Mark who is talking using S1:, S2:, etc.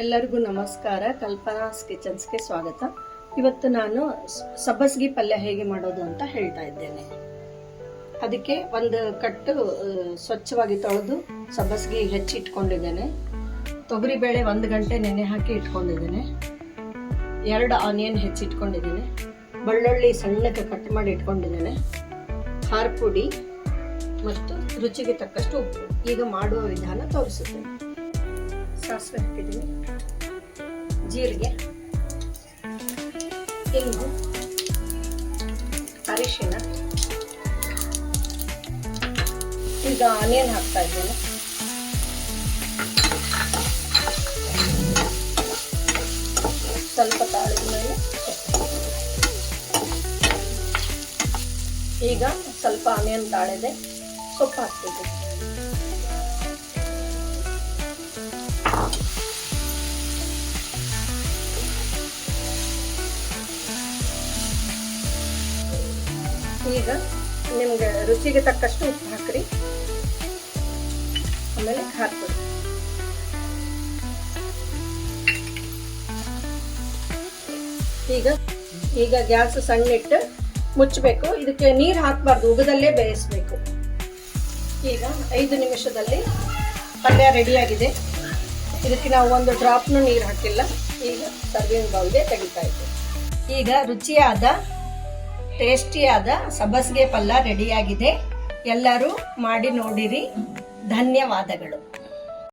S1: ಎಲ್ಲರಿಗೂ ನಮಸ್ಕಾರ. ಕಲ್ಪನಾಸ್ ಕಿಚನ್ಸ್ಗೆ ಸ್ವಾಗತ. ಇವತ್ತು ನಾನು ಸಬ್ಬಸ್ಗಿ ಪಲ್ಯ ಹೇಗೆ ಮಾಡೋದು ಅಂತ ಹೇಳ್ತಾ ಇದ್ದೇನೆ. ಅದಕ್ಕೆ ಒಂದು ಕಟ್ಟು ಸ್ವಚ್ಛವಾಗಿ ತೊಳೆದು ಸಬ್ಬಸ್ಗಿ ಹೆಚ್ಚಿಟ್ಕೊಂಡಿದ್ದೇನೆ. ತೊಗರಿಬೇಳೆ 1 ಗಂಟೆ ನೆನೆ ಹಾಕಿ ಇಟ್ಕೊಂಡಿದ್ದೇನೆ. 2 ಆನಿಯನ್ ಹೆಚ್ಚಿಟ್ಕೊಂಡಿದ್ದೇನೆ. ಬೆಳ್ಳುಳ್ಳಿ ಸಣ್ಣಕ್ಕೆ ಕಟ್ ಮಾಡಿ ಇಟ್ಕೊಂಡಿದ್ದೇನೆ. ಖಾರ ಪುಡಿ ಮತ್ತು ರುಚಿಗೆ ತಕ್ಕಷ್ಟು ಉಪ್ಪು. ಈಗ ಮಾಡುವ ವಿಧಾನ ತೋರಿಸುತ್ತೇನೆ. ಸಾಸಿವೆ ಹಾಕಿದ್ದೀನಿ, ಜೀರಿಗೆ, ಇಂಗು, ಅರಿಶಿನ. ಈಗ ಆನಿಯನ್ ಹಾಕ್ತಾ ಇದ್ದೇನೆ. ಸ್ವಲ್ಪ ತಾಳಿದ ಮೇಲೆ ಈಗ ಸ್ವಲ್ಪ ಆನಿಯನ್ ತಾಳಿದೆ, ಸೊಪ್ಪು ಹಾಕ್ತಿದ್ದೀನಿ. ಈಗ ನಿಮ್ಗೆ ರುಚಿಗೆ ತಕ್ಕಷ್ಟು ಉಪ್ಪು ಹಾಕ್ರಿ. ಆಮೇಲೆ ಖಾರ ಪುಡಿ. ಈಗ ಗ್ಯಾಸ್ ಸಣ್ಣ ಇಟ್ಟು ಮುಚ್ಚಬೇಕು. ಇದಕ್ಕೆ ನೀರು ಹಾಕಬಾರ್ದು, ಉಗದಲ್ಲೇ ಬೇಯಿಸ್ಬೇಕು. ಈಗ 5 ನಿಮಿಷದಲ್ಲಿ ಪಲ್ಯ ರೆಡಿಯಾಗಿದೆ. ಇದಕ್ಕೆ ನಾವು 1 ಡ್ರಾಪ್ನು ನೀರು ಹಾಕಿಲ್ಲ. ಈಗ ಸರ್ವಿಂಗ್ ಬೌಲ್ಗೆ ತೆಗಿತಾ ಇದ್ದೇವೆ. ಈಗ ರುಚಿಯಾದ ಟೇಸ್ಟಿಯಾದ ಸಬ್ಬಸ್ಗೆ ಪಲ್ಯ ರೆಡಿಯಾಗಿದೆ. ಎಲ್ಲರೂ ಮಾಡಿ ನೋಡಿರಿ. ಧನ್ಯವಾದಗಳು.